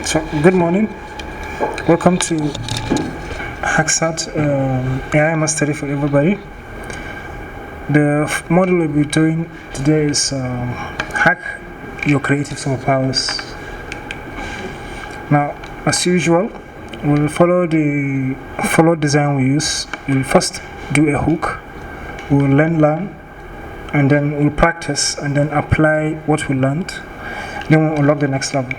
So, good morning. Welcome to Hacksat AI Mastery for everybody. The model we'll be doing today is hack your creative superpowers. Now, as usual, we'll follow the design we use. We'll first do a hook. We'll learn, and then we'll practice, and then apply what we learned. Then we'll unlock the next level.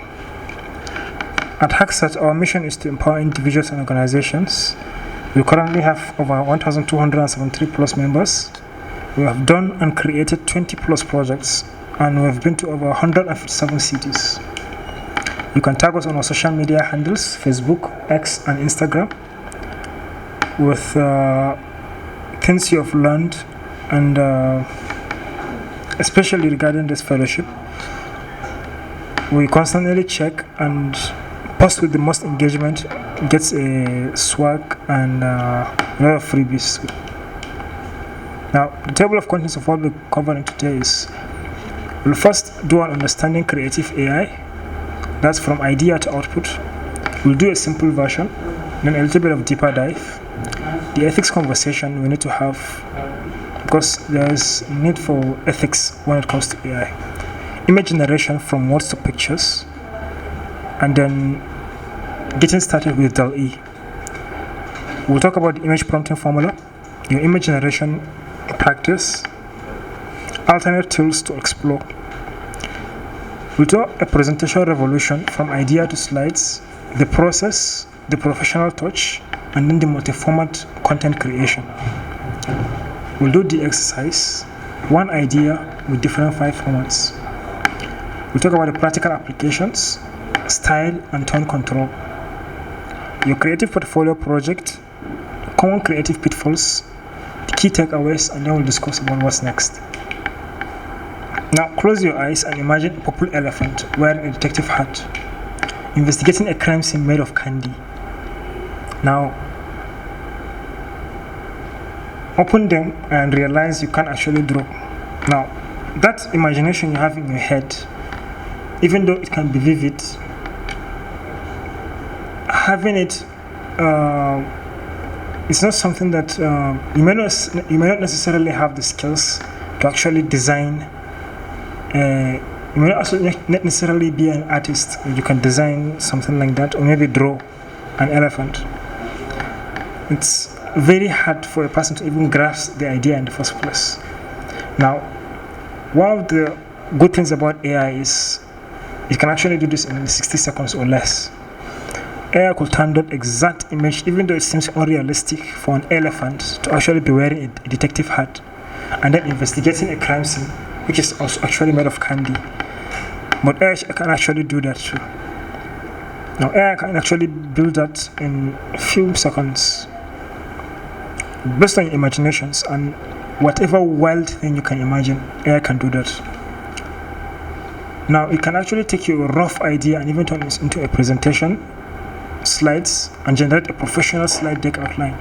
At Hacksat, our mission is to empower individuals and organizations. We currently have over 1,273 plus members. We have done and created 20 plus projects, and we have been to over 157 cities. You can tag us on our social media handles, Facebook, X, and Instagram, with things you have learned, and especially regarding this fellowship. We constantly check and post with the most engagement, gets a swag and a lot of freebies. Now, the table of contents of what we're covering today is, we'll first do an understanding creative AI. That's from idea to output. We'll do a simple version, then a little bit of deeper dive. The ethics conversation we need to have, because there's need for ethics when it comes to AI. Image generation from words to pictures, and then getting started with DALL-E. We'll talk about the image prompting formula, your image generation practice, alternate tools to explore. We'll do a presentation revolution from idea to slides, the process, the professional touch, and then the multi-format content creation. We'll do the exercise, one idea with different 5 formats. We'll talk about the practical applications, style and tone control, your creative portfolio project, common creative pitfalls, the key takeaways, and then we'll discuss about what's next. Now, close your eyes and imagine a purple elephant wearing a detective hat, investigating a crime scene made of candy. Now, open them and realize you can't actually draw. Now, that imagination you have in your head, even though it can be vivid, having it, it's not something that you may not necessarily have the skills to actually design. You may also not necessarily be an artist. You can design something like that, or maybe draw an elephant. It's very hard for a person to even grasp the idea in the first place. Now, one of the good things about AI is it can actually do this in 60 seconds or less. AI could turn that exact image, even though it seems unrealistic for an elephant to actually be wearing a detective hat and then investigating a crime scene, which is also actually made of candy. But AI can actually do that too. Now, AI can actually build that in a few seconds based on your imaginations, and whatever wild thing you can imagine, AI can do that. Now, it can actually take your rough idea and even turn it into a presentation, slides, and generate a professional slide deck outline.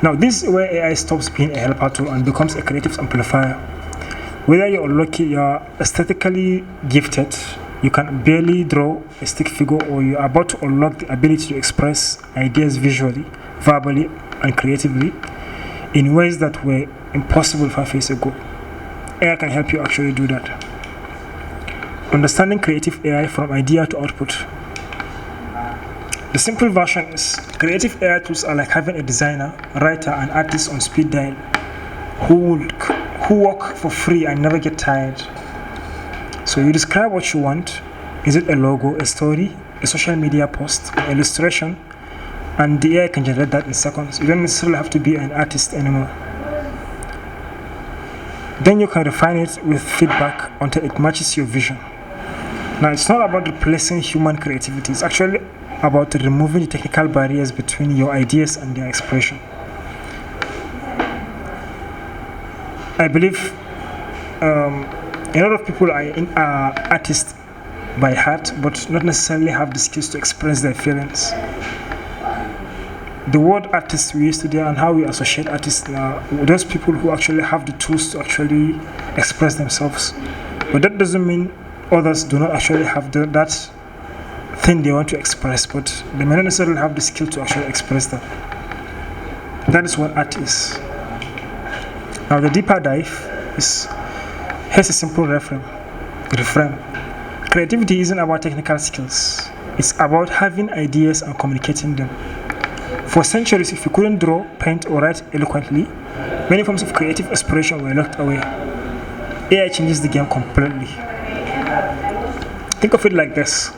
Now, this is where AI stops being a helper tool and becomes a creative amplifier. Whether you're lucky, you're aesthetically gifted, you can barely draw a stick figure, or you're about to unlock the ability to express ideas visually, verbally, and creatively in ways that were impossible 5 years ago. AI can help you actually do that. Understanding creative AI from idea to output. The simple version is, creative AI tools are like having a designer, writer, and artist on speed dial who work for free and never get tired. So you describe what you want. Is it a logo, a story, a social media post, an illustration? And the AI can generate that in seconds. You don't necessarily have to be an artist anymore. Then you can refine it with feedback until it matches your vision. Now, it's not about replacing human creativity. It's actually about removing the technical barriers between your ideas and their expression. I believe a lot of people are artists by heart, but not necessarily have the skills to express their feelings. The word artist we use today and how we associate artists now, those people who actually have the tools to actually express themselves. But that doesn't mean others do not actually have that thing they want to express, but they may not necessarily have the skill to actually express that. That is what art is. Now the deeper dive is, here's a simple reframe. Creativity isn't about technical skills. It's about having ideas and communicating them. For centuries, if you couldn't draw, paint, or write eloquently, many forms of creative expression were locked away. AI changes the game completely. Think of it like this.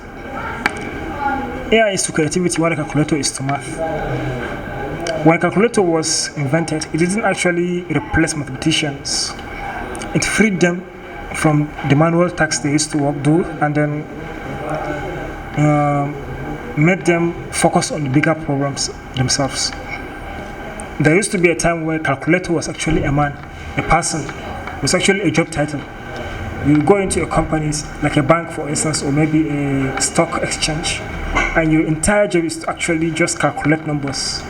AI is to creativity what a calculator is to math. When a calculator was invented, it didn't actually replace mathematicians. It freed them from the manual tasks they used to do, and then made them focus on the bigger problems themselves. There used to be a time where calculator was actually a man, a person. It was actually a job title. You go into a company like a bank, for instance, or maybe a stock exchange, and your entire job is to actually just calculate numbers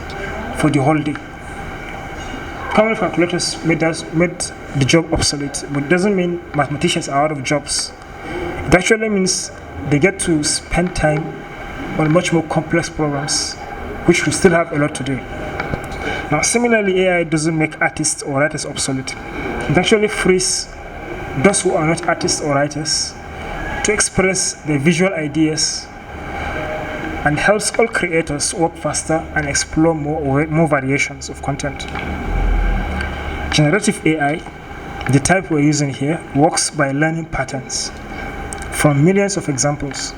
for the whole day. Common calculators made the job obsolete, but it doesn't mean mathematicians are out of jobs. It actually means they get to spend time on much more complex problems, which we still have a lot to do. Now, similarly, AI doesn't make artists or writers obsolete. It actually frees those who are not artists or writers to express their visual ideas, and helps all creators work faster and explore more variations of content. Generative AI, the type we're using here, works by learning patterns from millions of examples.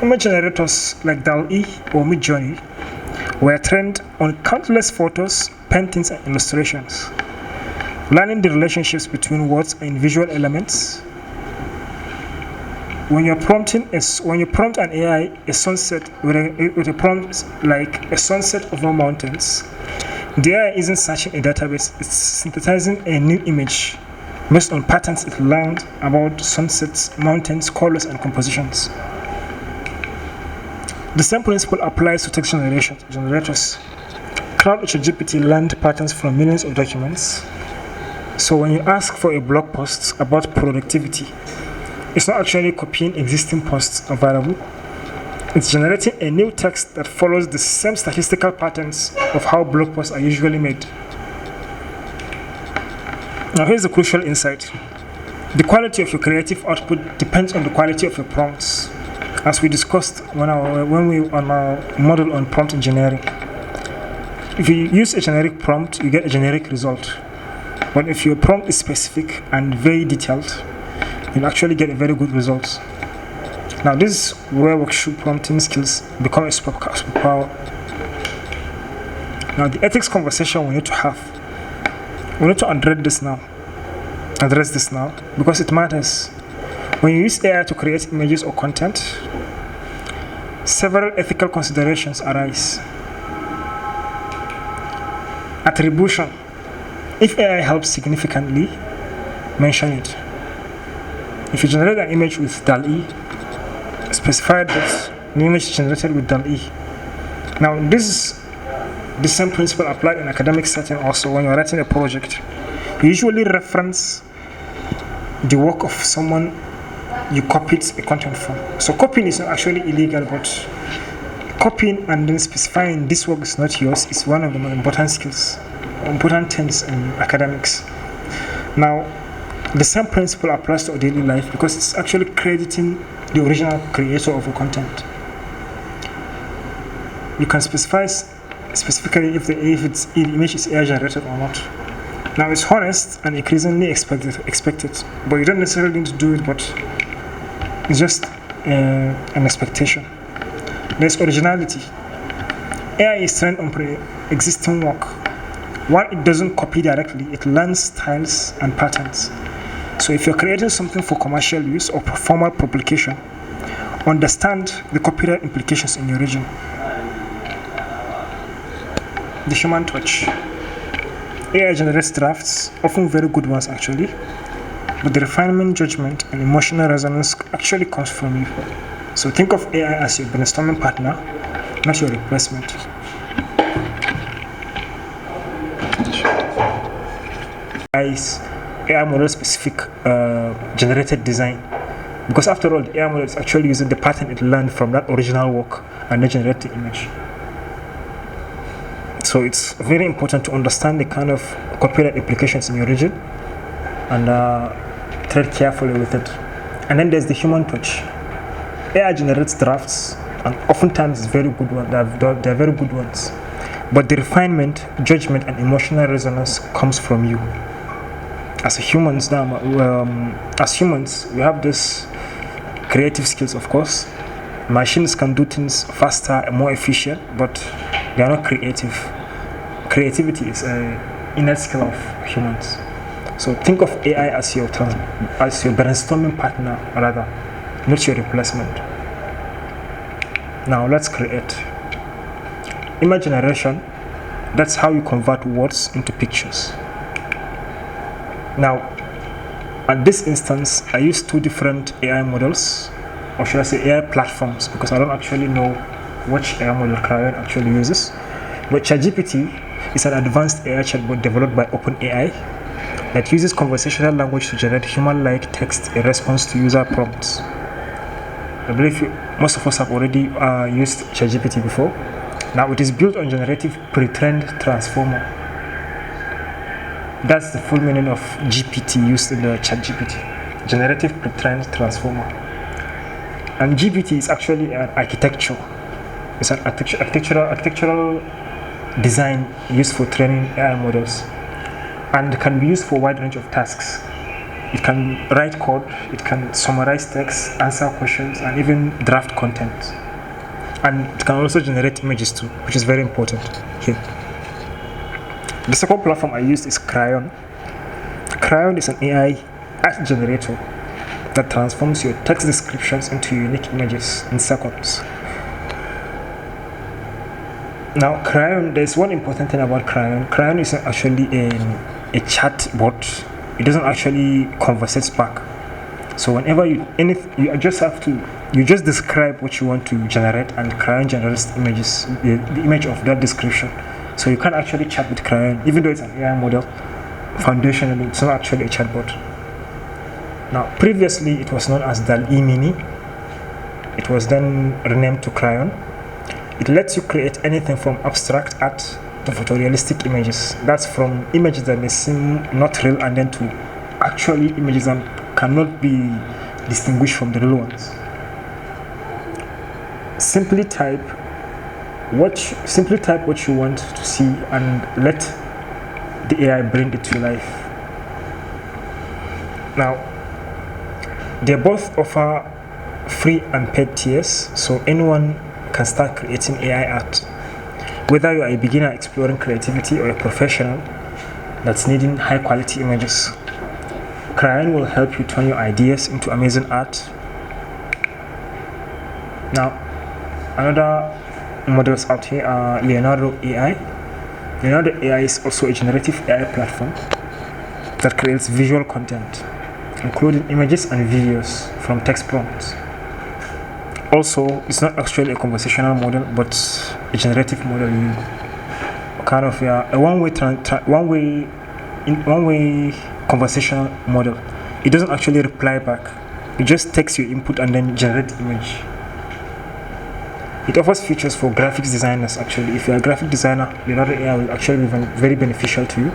Image generators like DALL-E or Midjourney were trained on countless photos, paintings, and illustrations, learning the relationships between words and visual elements. When you prompt an AI a sunset with a prompt like a sunset over mountains, the AI isn't searching a database, it's synthesizing a new image based on patterns it learned about sunsets, mountains, colors, and compositions. The same principle applies to text generators. ChatGPT learned patterns from millions of documents. So when you ask for a blog post about productivity, it's not actually copying existing posts available. It's generating a new text that follows the same statistical patterns of how blog posts are usually made. Now here's the crucial insight. The quality of your creative output depends on the quality of your prompts, as we discussed when we on our model on prompt engineering. If you use a generic prompt, you get a generic result. But if your prompt is specific and very detailed, you'll actually get a very good result. Now this is where workshop prompting skills become a superpower. Now the ethics conversation we need to have. We need to address this now because it matters. When you use AI to create images or content, several ethical considerations arise. Attribution. If AI helps significantly, mention it. If you generate an image with DALL-E, specify that the image is generated with DALL-E. Now, this is the same principle applied in academic setting also. When you're writing a project, you usually reference the work of someone you copied a content from. So copying is not actually illegal, but copying and then specifying this work is not yours is one of the most important skills, important things in academics. Now, the same principle applies to our daily life because it's actually crediting the original creator of a content. You can specify specifically if the image is AI generated or not. Now it's honest and increasingly expected, but you don't necessarily need to do it, but it's just an expectation. There's originality. AI is trained on pre-existing work. While it doesn't copy directly, it learns styles and patterns. So if you're creating something for commercial use or formal publication, understand the copyright implications in your region. The human touch. AI generates drafts, often very good ones actually, but the refinement, judgment, and emotional resonance actually comes from you. So think of AI as your brainstorming partner, not your replacement. AI model specific generated design. Because after all, the AI model is actually using the pattern it learned from that original work and then generate the image. So it's very important to understand the kind of copyright implications in your region and tread carefully with it. And then there's the human touch. AI generates drafts, and oftentimes it's very good ones. They're very good ones. But the refinement, judgment, and emotional resonance comes from you. As humans, we have this creative skills, of course. Machines can do things faster and more efficient, but they are not creative. Creativity is an innate skill of humans. So think of AI as your brainstorming partner, rather, not your replacement. Now let's create. Image generation, that's how you convert words into pictures. Now, at this instance, I use two different AI models, or should I say AI platforms, because I don't actually know which AI model Crayon actually uses. But ChatGPT is an advanced AI chatbot developed by OpenAI that uses conversational language to generate human-like text in response to user prompts. I believe most of us have already used ChatGPT before. Now it is built on generative pre-trained transformer. That's the full meaning of GPT used in the ChatGPT, generative pre-trained transformer. And GPT is actually an architecture. It's an architectural design used for training AI models, and can be used for a wide range of tasks. It can write code, it can summarize text, answer questions, and even draft content. And it can also generate images too, which is very important here. The second platform I used is Crayon. Crayon is an AI art generator that transforms your text descriptions into unique images in seconds. Now, Crayon, there's one important thing about Crayon. Crayon is actually a chat bot. It doesn't actually conversate back. So whenever you just describe what you want to generate, and Crayon generates images, the image of that description. So you can't actually chat with Crayon, even though it's an AI model. Foundationally, it's not actually a chatbot. Now, previously it was known as DALL-E Mini. It was then renamed to Crayon. It lets you create anything from abstract art to photorealistic images. That's from images that may seem not real, and then to actually images that cannot be distinguished from the real ones. Simply type what you want to see and let the AI bring it to life. Now, they both offer free and paid tiers, so anyone can start creating AI art. Whether you are a beginner exploring creativity or a professional that's needing high quality images, Crayon will help you turn your ideas into amazing art. Now, another models out here are Leonardo AI. Leonardo AI is also a generative AI platform that creates visual content, including images and videos from text prompts. Also, it's not actually a conversational model, but a generative model. Kind of a one-way conversational model. It doesn't actually reply back. It just takes your input and then generate the image. It offers features for graphics designers. Actually, if you're a graphic designer, Leonardo AI will actually be very beneficial to you.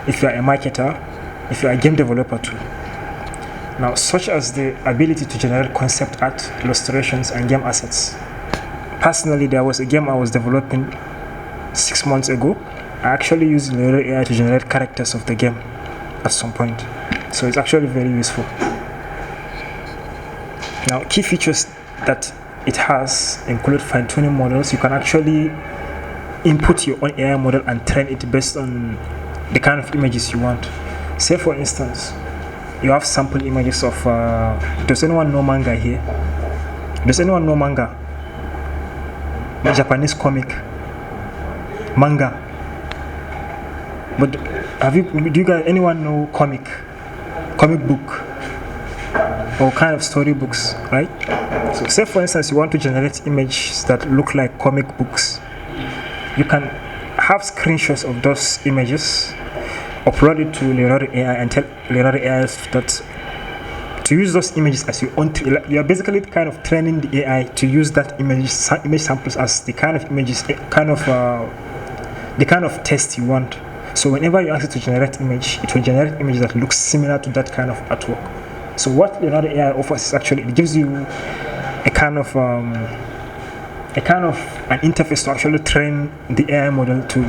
If you're a marketer, if you're a game developer too. Now, such as the ability to generate concept art, illustrations, and game assets. Personally, there was a game I was developing 6 months ago. I actually used Leonardo AI to generate characters of the game at some point. So it's actually very useful. Now, key features that it has include fine-tuning models. You can actually input your own AI model and train it based on the kind of images you want. Say, for instance, you have sample images of does anyone know manga here? Does anyone know manga? The Japanese comic manga. But do you guys, anyone know comic book or kind of story books, right? So say for instance you want to generate images that look like comic books. You can have screenshots of those images, upload it to Leonardo AI, and tell Leonardo AI that to use those images as your own. You are basically kind of training the AI to use that image samples as the kind of images, the kind of test you want. So whenever you ask it to generate image, it will generate image that looks similar to that kind of artwork. So what Leonardo AI offers is actually, it gives you a kind of an interface to actually train the AI model to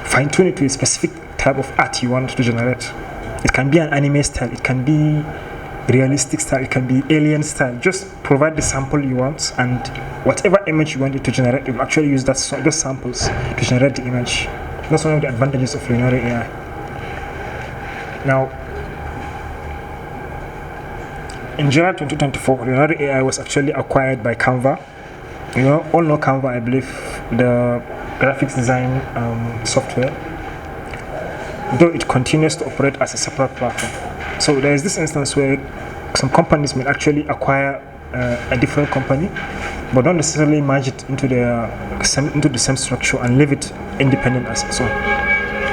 fine tune it to a specific type of art you want to generate. It can be an anime style, it can be realistic style, it can be alien style. Just provide the sample you want, and whatever image you want it to generate, it will actually use those samples to generate the image. That's one of the advantages of Leonardo AI. Now, in July 2024, Leonardo AI was actually acquired by Canva. You all know Canva, I believe, the graphics design software, though it continues to operate as a separate platform. So there is this instance where some companies may actually acquire a different company, but not necessarily merge it into the same structure and leave it independent as its own.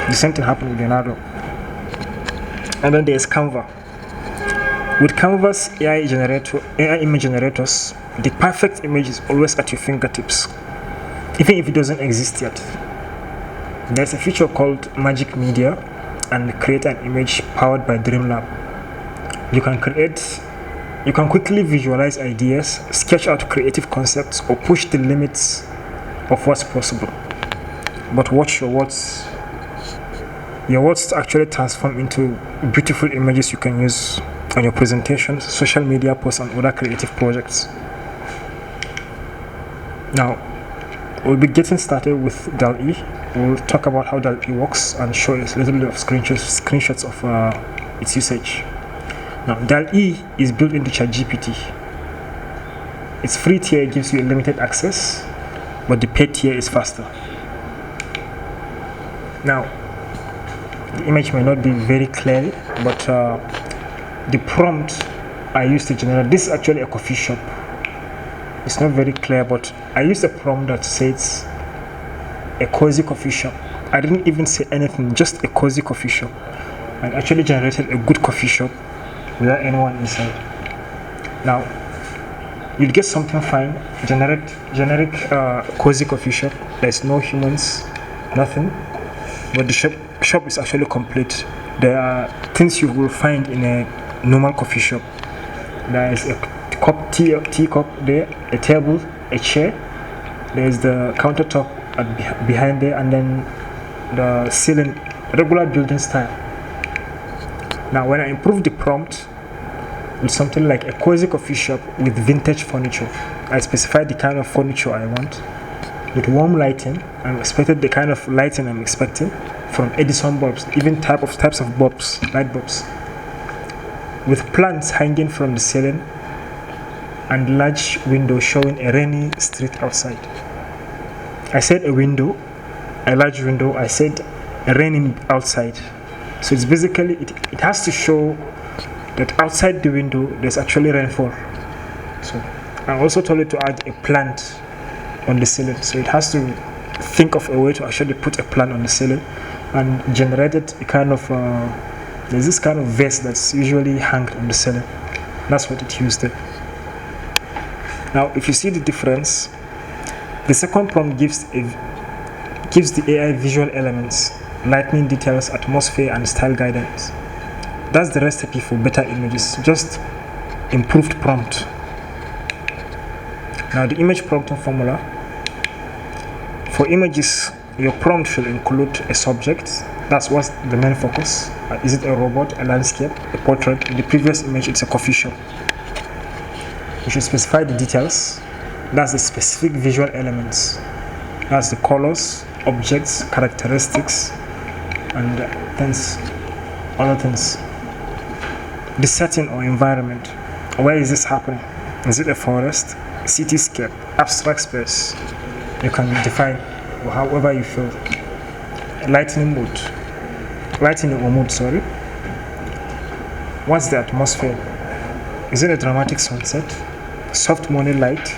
The same thing happened with Leonardo. And then there's Canva. With Canva's AI image generators, the perfect image is always at your fingertips, even if it doesn't exist yet. There's a feature called Magic Media and create an image powered by Dreamlab. You can quickly visualize ideas, sketch out creative concepts, or push the limits of what's possible. But watch your words to actually transform into beautiful images you can use on your presentations, social media posts, and other creative projects. Now, we'll be getting started with DALL-E. We'll talk about how DALL-E works and show a little bit of screenshots of its usage. Now, DALL-E is built into ChatGPT. Its free tier gives you limited access, but the paid tier is faster. Now, the image may not be very clear, but the prompt I used to generate, this is actually a coffee shop. It's not very clear, but I used a prompt that says a cozy coffee shop. I didn't even say anything, just a cozy coffee shop, and actually generated a good coffee shop without anyone inside. Now, you'll get something fine, generic cozy coffee shop. There's no humans, nothing, but the shop is actually complete. There are things you will find in a normal coffee shop. There is a teacup there, a table, a chair. There's the countertop behind there, and then the ceiling, regular building style. Now, when I improve the prompt with something like a cozy coffee shop with vintage furniture, I specify the kind of furniture I want. With warm lighting, I'm expected the kind of lighting I'm expecting from Edison bulbs, even types of bulbs, light bulbs, with plants hanging from the ceiling and large window showing a rainy street outside. I said a large window. I said a raining outside. So it's basically, it has to show that outside the window there's actually rainfall. So I also told it to add a plant on the ceiling. So it has to think of a way to actually put a plant on the ceiling, and generated a kind of there's this kind of vase that's usually hung on the ceiling. That's what it used there. Now, if you see the difference, the second prompt gives the AI visual elements, lighting details, atmosphere, and style guidance. That's the recipe for better images, just improved prompt. Now, the image prompting formula. For images, your prompt should include a subject. That's what's the main focus. Is it a robot, a landscape, a portrait? In the previous image, it's a coffee shop. You should specify the details. That's the specific visual elements. That's the colors, objects, characteristics, and other things. The setting or environment. Where is this happening? Is it a forest, cityscape, abstract space? You can define however you feel. Lighting or mood, sorry. What's the atmosphere? Is it a dramatic sunset, soft morning light,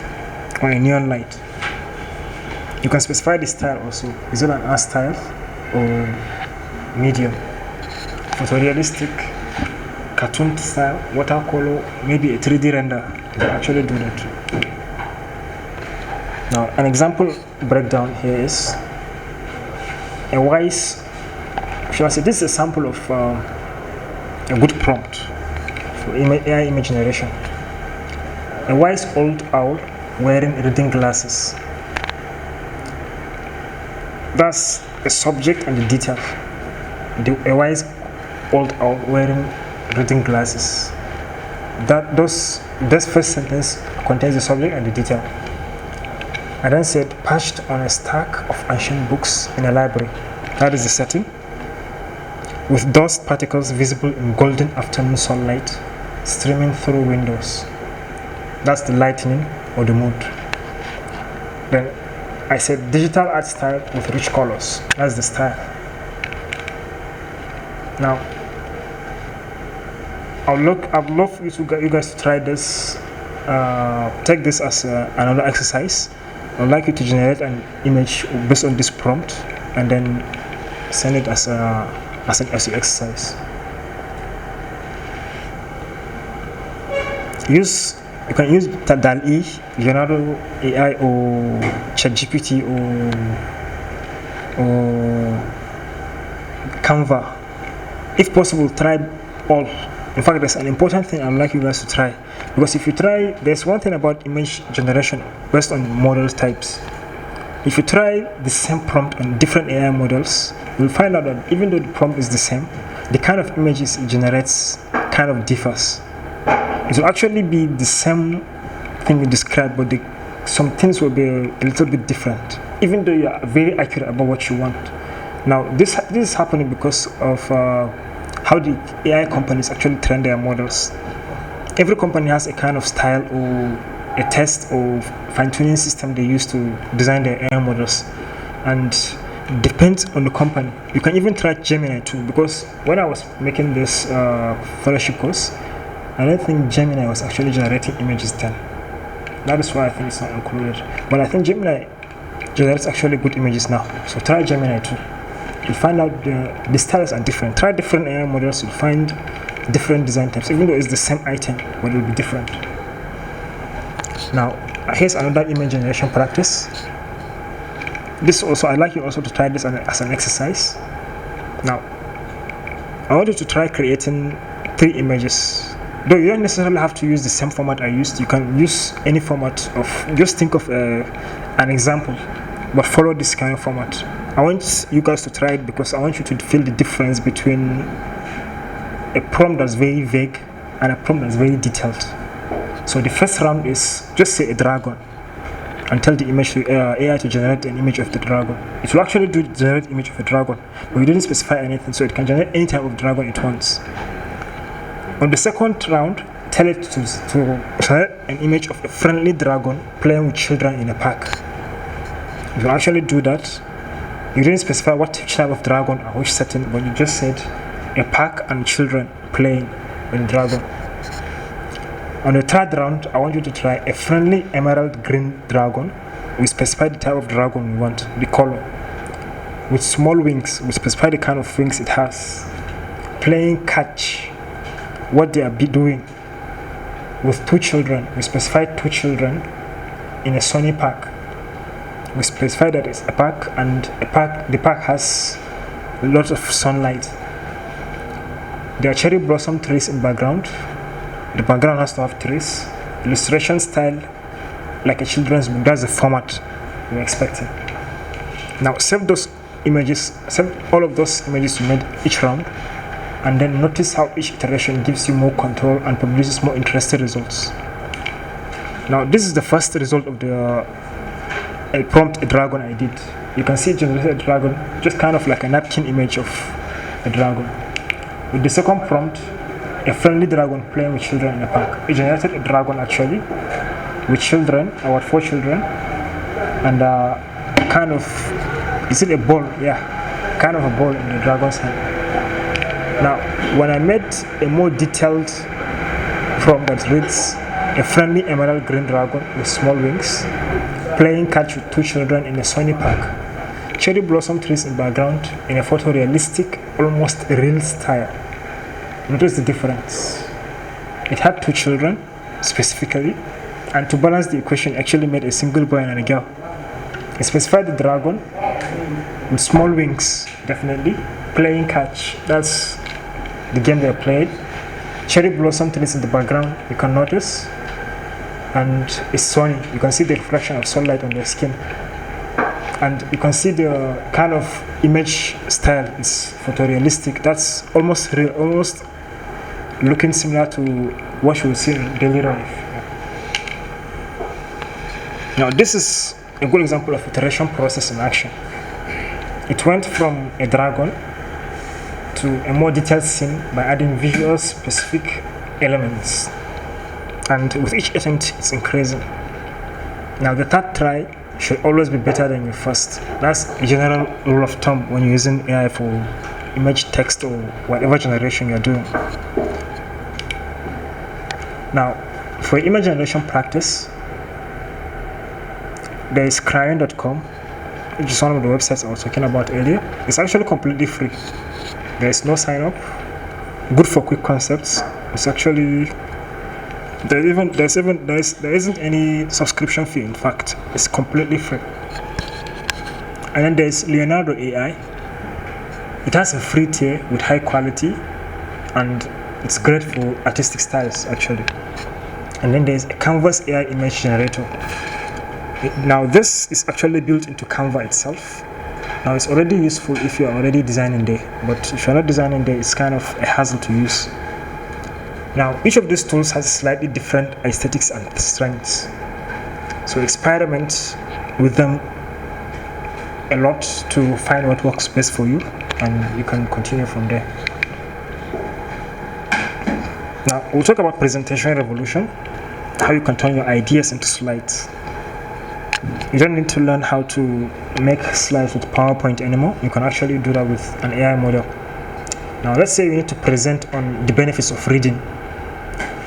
or a neon light? You can specify the style also. Is it an art style or medium? Photorealistic, cartoon style, watercolor, maybe a 3D render. You can actually do that. Now, an example breakdown here is a wise. Shall I say this is a sample of a good prompt for AI image generation. A wise old owl wearing reading glasses. That's the subject and the detail. A wise old owl wearing reading glasses. This first sentence contains the subject and the detail. I then said perched on a stack of ancient books in a library. That is the setting. With dust particles visible in golden afternoon sunlight streaming through windows. That's the lightning or the mood. Then I said digital art style with rich colors. That's the style. Now, I'd love you guys to try this. Take this as another exercise. I'd like you to generate an image based on this prompt and then send it as an exercise. You can use DALL-E, Leonardo AI, or ChatGPT, or Canva. If possible, try all. In fact, there's an important thing I'd like you guys to try, because if you try, there's one thing about image generation based on model types. If you try the same prompt on different AI models, you'll find out that even though the prompt is the same, the kind of images it generates kind of differs. It will actually be the same thing you described, but some things will be a little bit different, even though you are very accurate about what you want. Now, this is happening because of how the AI companies actually train their models. Every company has a kind of style or a test or fine-tuning system they use to design their AI models, and depends on the company. You can even try Gemini too, because when I was making this fellowship course, I don't think Gemini was actually generating images then. That is why I think it's not included. But I think Gemini generates actually good images now. So try Gemini too. You'll find out the styles are different. Try different AI models, you'll find different design types. Even though it's the same item, but it will be different. Now, here's another image generation practice. This also, I'd like you also to try this as an exercise. Now, I want you to try creating 3 images. Though you don't necessarily have to use the same format I used. You can use any format just think of an example, but follow this kind of format. I want you guys to try it because I want you to feel the difference between a prompt that's very vague and a prompt that's very detailed. So the first round is just say a dragon and tell the image to AI to generate an image of the dragon. It will actually generate image of a dragon, but you didn't specify anything, so it can generate any type of dragon it wants. On the second round, tell it to generate an image of a friendly dragon playing with children in a park. You will actually do that. You didn't specify what type of dragon or which setting, but you just said a park and children playing with a dragon. On the third round, I want you to try a friendly emerald green dragon. We specify the type of dragon we want, the color. With small wings, we specify the kind of wings it has. Playing catch, what they are doing. With 2 children, we specify 2 children in a sunny park. We specify that it's a park, and the park has a lot of sunlight. There are cherry blossom trees in background. The background has to have trees. Illustration style, like a children's book. That's the format we're expecting. Now save all of those images you made each round, and then notice how each iteration gives you more control and produces more interesting results. Now this is the first result of the prompt a dragon I did. You can see it generated a dragon, just kind of like a napkin image of a dragon. With the second prompt, a friendly dragon playing with children in a park. It generated a dragon actually, with children, about 4 children, and kind of, is it a ball? Yeah, kind of a ball in the dragon's hand. Now, when I made a more detailed prompt that reads, a friendly emerald green dragon with small wings, playing catch with 2 children in a sunny park, cherry blossom trees in background in a photorealistic, almost real style. Notice the difference. It had 2 children, specifically, and to balance the equation, actually made a single boy and a girl. It specified the dragon with small wings, definitely. Playing catch, that's the game they played. Cherry blossom trees in the background, you can notice. And it's sunny, you can see the reflection of sunlight on their skin. And you can see the kind of image style is photorealistic. That's almost real, almost looking similar to what you will see in daily life. Now this is a good example of iteration process in action. It went from a dragon to a more detailed scene by adding visual specific elements, and with each attempt it's increasing. Now the third try should always be better than your first. That's a general rule of thumb when you're using AI for image, text, or whatever generation you're doing. Now for image generation practice, there is crayon.com, which is one of the websites I was talking about earlier. It's actually completely free. There is no sign up. Good for quick concepts. It's actually there isn't any subscription fee. In fact, it's completely free. And then there's Leonardo AI. It has a free tier with high quality, and it's great for artistic styles actually. And then there's a Canvas AI image generator. Now this is actually built into Canva itself. Now it's already useful if you're already designing there, but if you're not designing there, it's kind of a hassle to use. Now each of these tools has slightly different aesthetics and strengths, so experiment with them a lot to find what works best for you, and you can continue from there. Now we'll talk about presentation revolution, how you can turn your ideas into slides. You don't need to learn how to make slides with PowerPoint anymore. You can actually do that with an AI model. Now let's say you need to present on the benefits of reading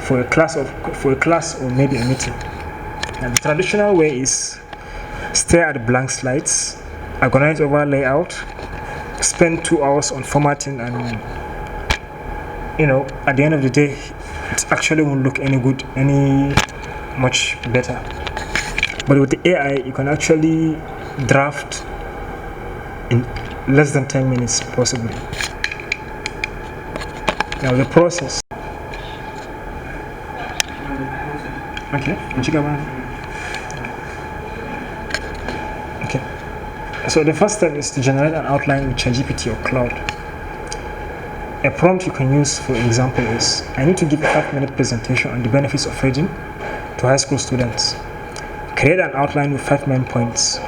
for a class or maybe a meeting. And the traditional way is stare at blank slides, agonize over layout, spend 2 hours on formatting, and at the end of the day it actually won't look any much better. But with the AI, you can actually draft in less than 10 minutes, possibly. Now the process. Okay, so the first step is to generate an outline with ChatGPT or Cloud. A prompt you can use, for example, is I need to give a 5-minute presentation on the benefits of reading to high school students. Create an outline with 5 main points,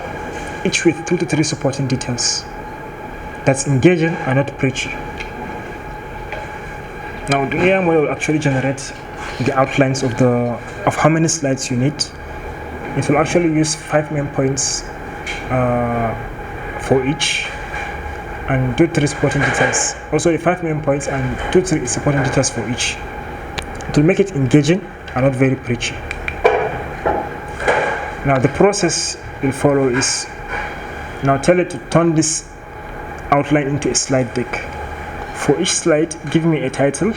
each with 2 to 3 supporting details. That's engaging and not preachy. Now the AI model will actually generate the outlines of how many slides you need. It will actually use 5 main points for each, and 2 to 3 supporting details. Also the 5 main points and 2 to 3 supporting details for each. It will make it engaging and not very preachy. Now the process you'll follow is, now tell it to turn this outline into a slide deck. For each slide, give me a title,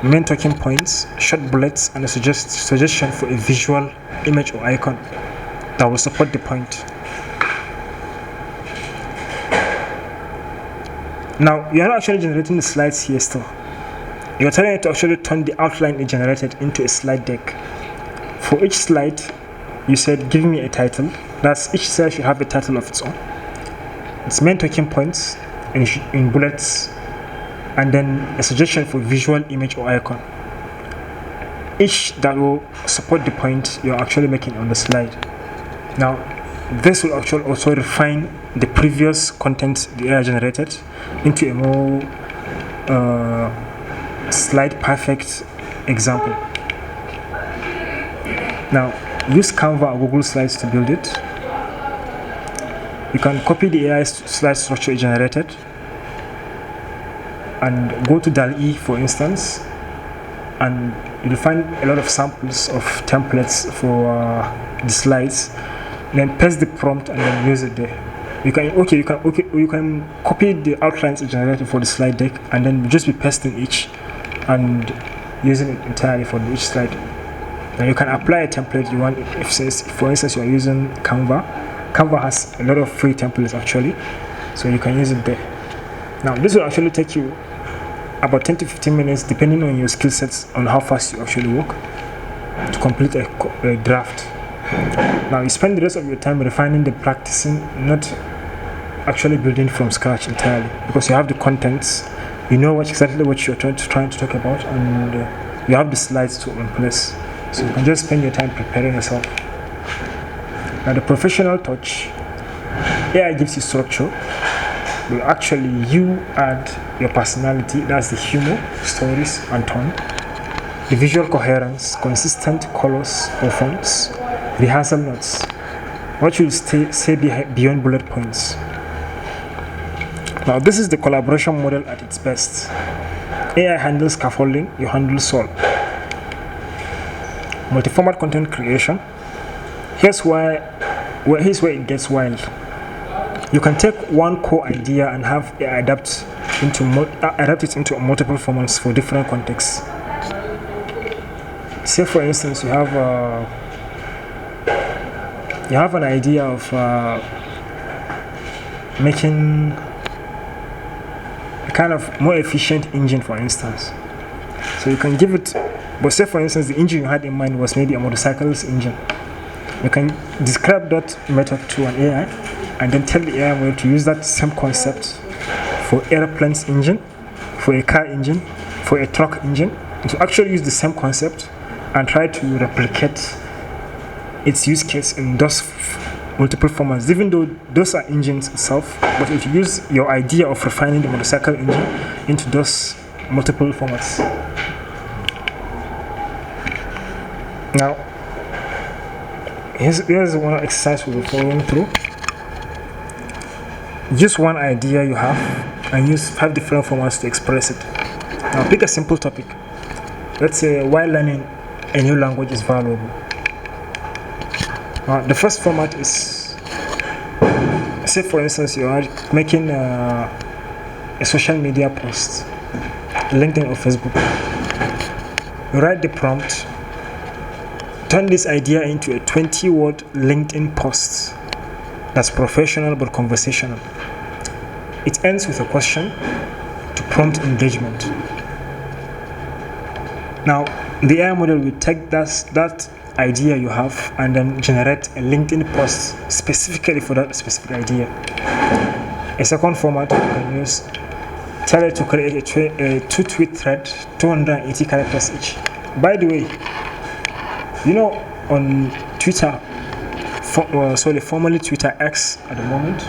main talking points, short bullets, and a suggestion for a visual image or icon that will support the point. Now you're not actually generating the slides here still. You're telling it to actually turn the outline it generated into a slide deck. For each slide, you said give me a title. That's each slide should have a title of its own, its main talking points in bullets, and then a suggestion for visual image or icon, each that will support the point you're actually making on the slide. Now this will actually also refine the previous content the AI generated into a more slide perfect example. Now use Canva or Google Slides to build it. You can copy the AI slide structure it generated and go to DALL-E, for instance, and you'll find a lot of samples of templates for the slides. Then paste the prompt and then use it there. You can copy the outlines it generated for the slide deck and then just be pasting each and using it entirely for each slide. Now you can apply a template you want. If for instance you are using Canva has a lot of free templates actually, so you can use it there. Now this will actually take you about 10 to 15 minutes depending on your skill sets, on how fast you actually work, to complete a draft. Now you spend the rest of your time refining the practicing, not actually building from scratch entirely, because you have the contents, you know exactly what you're trying to talk about, and you have the slides to in place, so you can just spend your time preparing yourself. Now the professional touch, AI gives you structure, but actually you add your personality, that's the humor, stories and tone, the visual coherence, consistent colors or fonts, rehearsal notes, what you say beyond bullet points. Now this is the collaboration model at its best. AI handles scaffolding, you handle soul. Multi-format content creation. Here's where it gets wild. You can take one core idea and have it adapt it into multiple formats for different contexts. Say for instance you have an idea of making a kind of more efficient engine, for instance. So you can give it, but say for instance the engine you had in mind was maybe a motorcycle's engine. You can describe that method to an AI and then tell the AI model to use that same concept for airplane's engine, for a car engine, for a truck engine, and to actually use the same concept and try to replicate its use case in those multiple formats, even though those are engines itself. But if you use your idea of refining the motorcycle engine into those multiple formats. Now, here's one exercise we'll be following through. Use one idea you have and use 5 different formats to express it. Now, pick a simple topic. Let's say why learning a new language is valuable. The first format is, say for instance you are making a social media post, LinkedIn or Facebook. You write the prompt, turn this idea into a 20-word LinkedIn post that's professional but conversational. It ends with a question to prompt engagement. Now the AI model will take that idea you have and then generate a LinkedIn post specifically for that specific idea. A second format you can use, tell it to create a 2-tweet thread, 280 characters each. By the way, you know on Twitter, formerly Twitter X at the moment,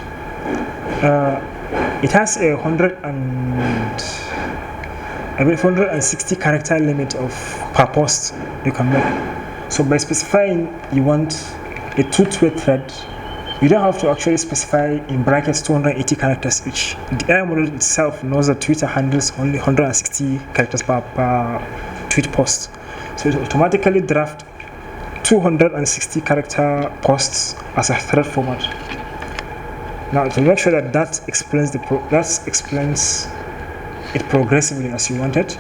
it has a 160 character limit per post you can make. So by specifying you want a 2-tweet thread, you don't have to actually specify in brackets 280 characters each. The AI model itself knows that Twitter handles only 160 characters per tweet post. So it automatically drafts 260 character posts as a thread format. Now to make sure that explains it progressively as you want it,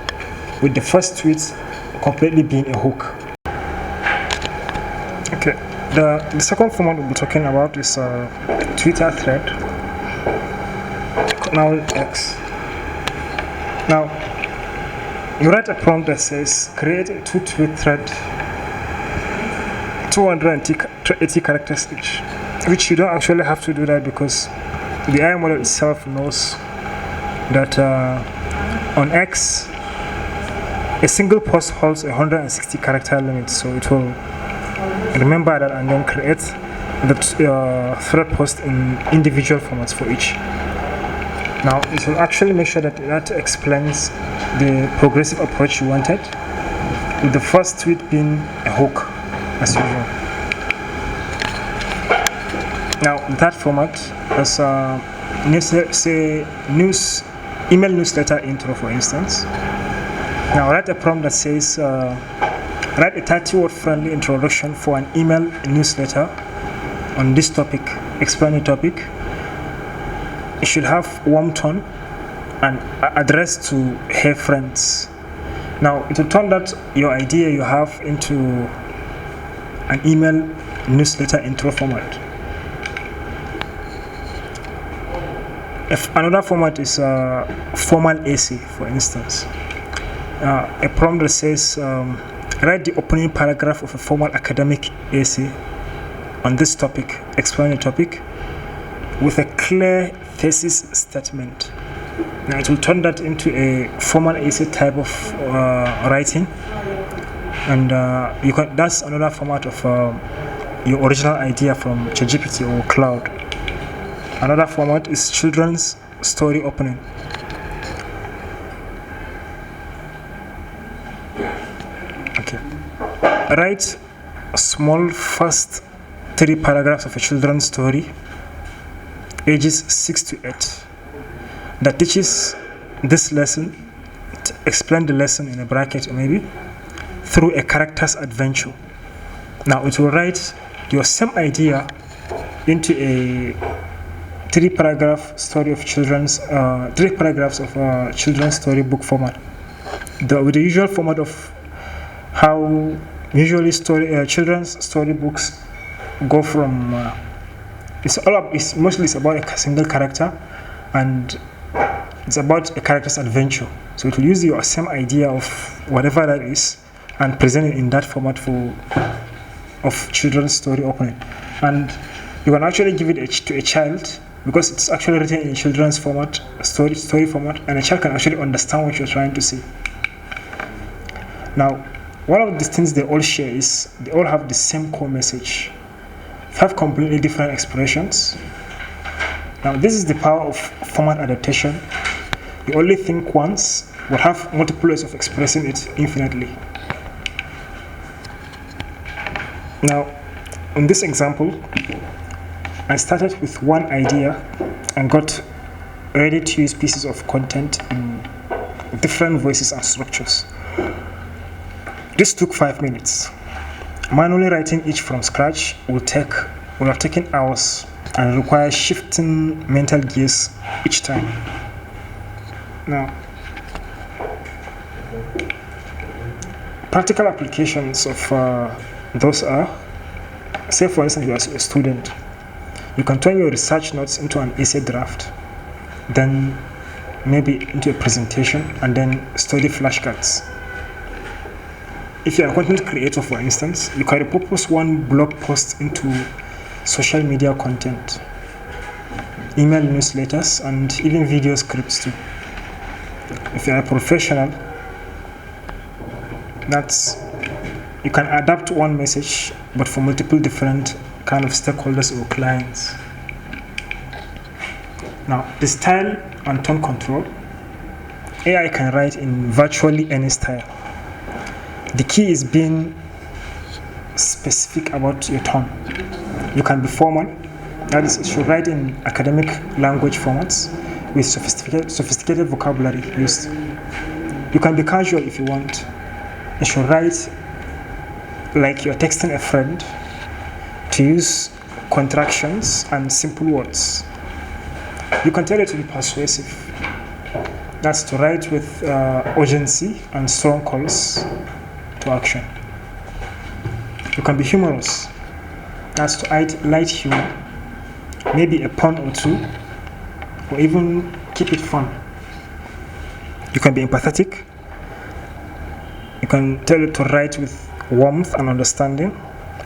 with the first tweet completely being a hook. Okay, the second format we'll be talking about is Twitter thread, now X. Now you write a prompt that says create a 2-tweet thread, 280 characters each, which you don't actually have to do that because the AI model itself knows that on X a single post holds a 160 character limit, so it will remember that and then create the thread post in individual formats for each. Now it will actually make sure that explains the progressive approach you wanted, with the first tweet being a hook as usual. Now that format is email newsletter intro, for instance. Now write a prompt that says write a 30-word friendly introduction for an email newsletter on this topic. Explain the topic. It should have warm tone and addressed to her friends. Now it will turn that your idea you have into an email newsletter intro format. If another format is a formal essay, for instance, a prompt that says write the opening paragraph of a formal academic essay on this topic, explain the topic with a clear thesis statement. Now it will turn that into a formal essay type of writing, and that's another format of your original idea from ChatGPT or Cloud. Another format is children's story opening. Okay, write a small first 3 paragraphs of a children's story, ages 6 to 8, that teaches this lesson, explain the lesson in a bracket or maybe through a character's adventure. Now it will write your same idea into a 3 paragraph story of 3 paragraphs of children's storybook format. With the usual format of how usually children's storybooks go from it's mostly about a single character, and it's about a character's adventure. So it will use your same idea of whatever that is and present it in that format of children's story opening. And you can actually give it to a child, because it's actually written in children's format, story format, and a child can actually understand what you're trying to say. Now, one of the things they all share is they all have the same core message. 5 completely different expressions. Now, this is the power of format adaptation. You only think once, but have multiple ways of expressing it infinitely. Now, in this example, I started with one idea and got ready to use pieces of content in different voices and structures. This took 5 minutes. Manually writing each from scratch would have taken hours and require shifting mental gears each time. Now, practical applications of those are, say for instance you are a student, you can turn your research notes into an essay draft, then maybe into a presentation, and then study flashcards. If you are a content creator, for instance, you can repurpose one blog post into social media content, email newsletters, and even video scripts too. If you are a professional, you can adapt one message but for multiple different kind of stakeholders or clients. Now, the style and tone control, AI can write in virtually any style. The key is being specific about your tone. You can be formal, that is, it should write in academic language formats with sophisticated vocabulary used. You can be casual if you want. It should write like you're texting a friend, to use contractions and simple words. You can tell it to be persuasive. That's to write with urgency and strong calls to action. You can be humorous. That's to add light humor, maybe a pun or two, or even keep it fun. You can be empathetic. You can tell it to write with warmth and understanding,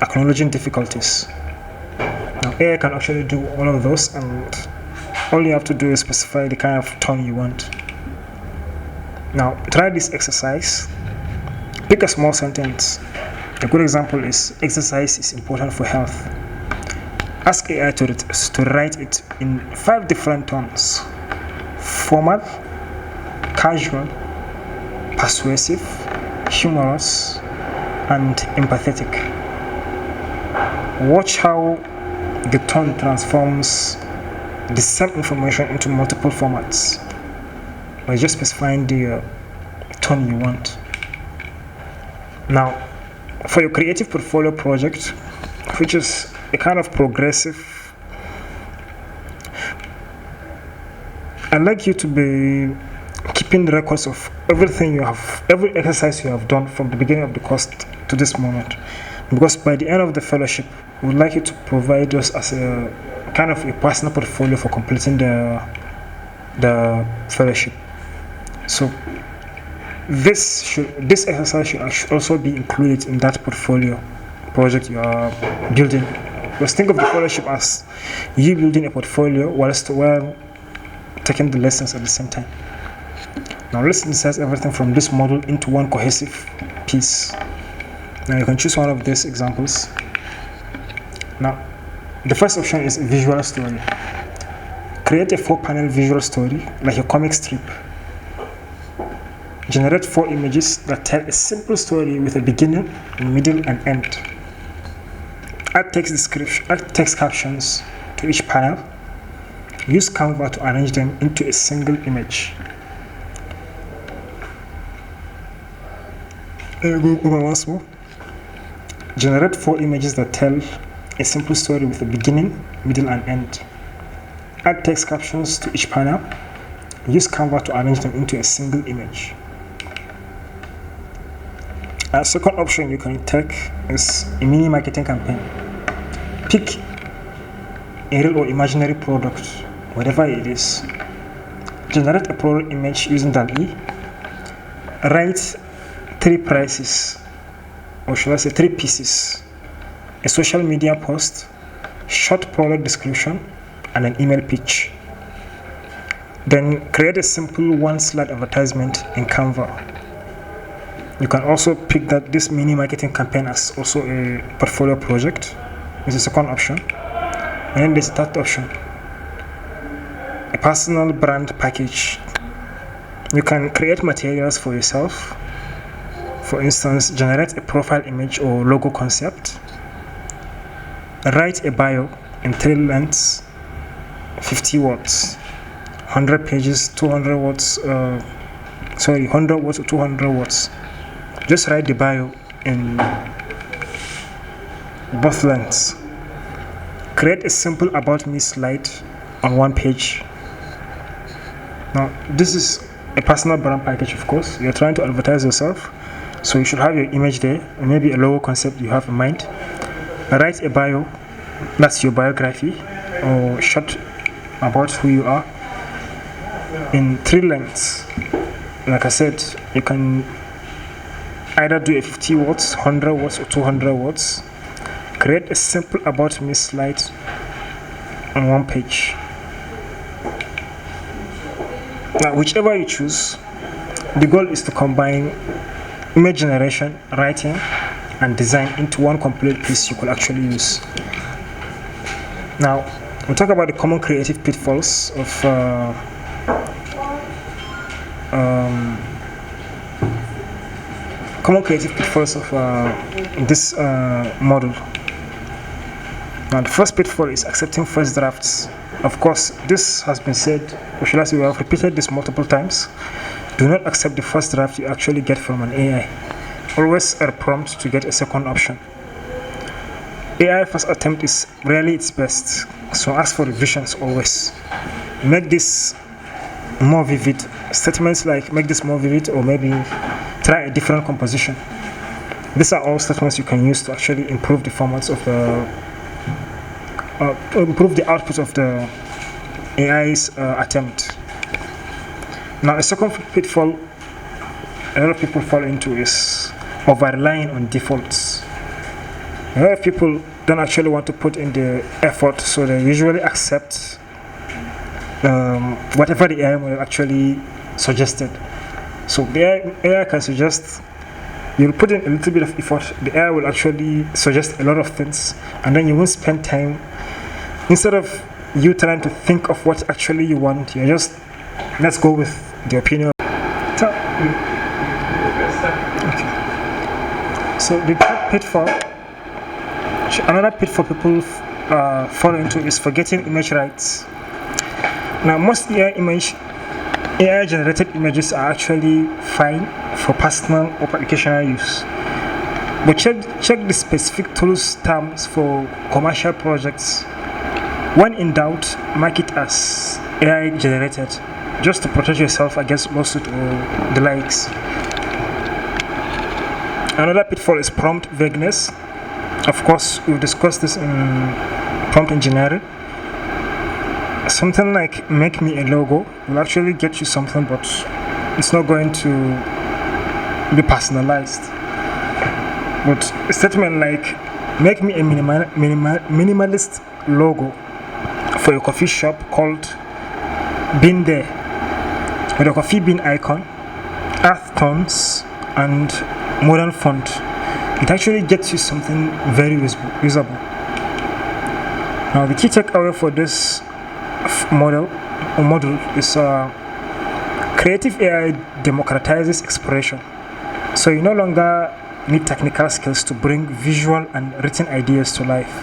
acknowledging difficulties. Now, AI can actually do all of those, and all you have to do is specify the kind of tone you want. Now, try this exercise. Pick a small sentence. A good example is, exercise is important for health. Ask AI to write it in 5 different tones: formal, casual, persuasive, humorous, and empathetic. Watch how the tone transforms the same information into multiple formats by just specifying the tone you want. Now, for your creative portfolio project, which is a kind of progressive, I'd like you to be keeping the records of everything you have, every exercise you have done from the beginning of the course to this moment. Because by the end of the fellowship, we would like you to provide us as a kind of a personal portfolio for completing the fellowship. So this exercise should also be included in that portfolio project you are building. Because think of the fellowship as you building a portfolio while taking the lessons at the same time. Now let's insert everything from this model into one cohesive piece. Now you can choose one of these examples. Now the first option is a visual story. Create a 4-panel visual story like a comic strip. Generate 4 images that tell a simple story with a beginning, middle, and end. Add text captions to each panel. Use Canva to arrange them into a single image. Once more. Generate 4 images that tell a simple story with a beginning, middle, and end. Add text captions to each panel. Use Canva to arrange them into a single image. A second option you can take is a mini marketing campaign. Pick a real or imaginary product, whatever it is. Generate a product image using DALL-E. Write 3 prices, or should I say 3 pieces: a social media post, short product description, and an email pitch. Then create a simple 1-slide advertisement in Canva. You can also pick this mini marketing campaign as also a portfolio project. It's the second option. And then there's a third option, a personal brand package. You can create materials for yourself. For instance, generate a profile image or logo concept. Write a bio in 3 lengths, 50 words, 100 pages, 200 words, 100 words or 200 words. Just write the bio in both lengths. Create a simple about me slide on 1 page. Now, this is a personal brand package, of course. You're trying to advertise yourself, so you should have your image there, or maybe a logo concept you have in mind. Write a bio, that's your biography, or short about who you are, in 3 lengths. Like I said, you can either do a 50 words, 100 words, or 200 words. Create a simple about me slide on 1 page. Now, whichever you choose, the goal is to combine image generation, writing, and design into one complete piece you could actually use. Now, we'll talk about the common creative pitfalls of this model. Now, the first pitfall is accepting first drafts. Of course, this has been said, or should I say, we have repeated this multiple times. Do not accept the first draft you actually get from an AI. Always a prompt to get a second option. AI first attempt is rarely its best, so ask for revisions always. Make this more vivid. Statements like make this more vivid, or maybe try a different composition. These are all statements you can use to actually improve the formats of improve the output of the AI's attempt. Now, a second pitfall a lot of people fall into is over-relying on defaults. A lot of people don't actually want to put in the effort, so they usually accept whatever the AI will actually suggested. So the AI can suggest, you'll put in a little bit of effort, the AI will actually suggest a lot of things, and then you won't spend time. Instead of you trying to think of what actually you want, you're just, let's go with the opinion. So the pitfall, another pitfall people fall into is forgetting image rights. Now, most AI generated images are actually fine for personal or educational use, but check the specific tools terms for commercial projects. When in doubt, mark it as AI generated. just to protect yourself against lawsuit or the likes. Another pitfall is prompt vagueness. Of course, we've discussed this in prompt engineering. Something like make me a logo will actually get you something, but it's not going to be personalized. But a statement like make me a minimalist logo for a coffee shop called Bean There, with a coffee bean icon, earth tones, and modern font. It actually gets you something very usable. Now, the key takeaway for this model is creative AI democratizes expression. So you no longer need technical skills to bring visual and written ideas to life.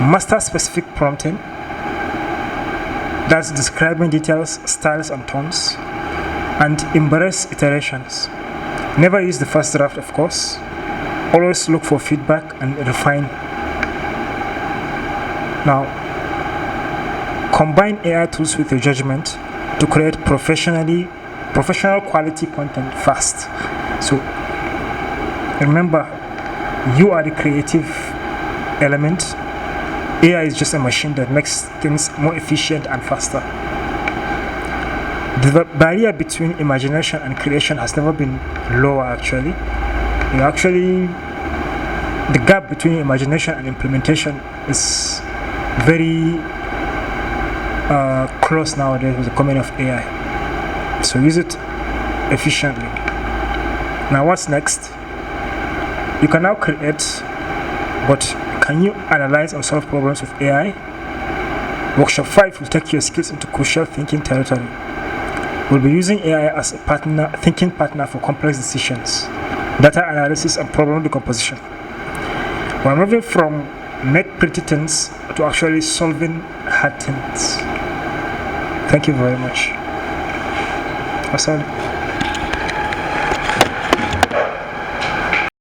Master specific prompting, that's describing details, styles, and tones, and embrace iterations. Never use the first draft, of course. Always look for feedback and refine. Now, combine AI tools with your judgment to create professional quality content fast. So, remember, you are the creative element. AI is just a machine that makes things more efficient and faster. The barrier between imagination and creation has never been lower, actually. The gap between imagination and implementation is very close nowadays with the coming of AI. So use it efficiently. Now, what's next? You can now create, but can you analyze and solve problems with AI? Workshop 5 will take your skills into crucial thinking territory. We'll be using AI as a thinking partner for complex decisions, data analysis, and problem decomposition. We're moving from make pretty things to actually solving hard things. Thank you very much. Asante.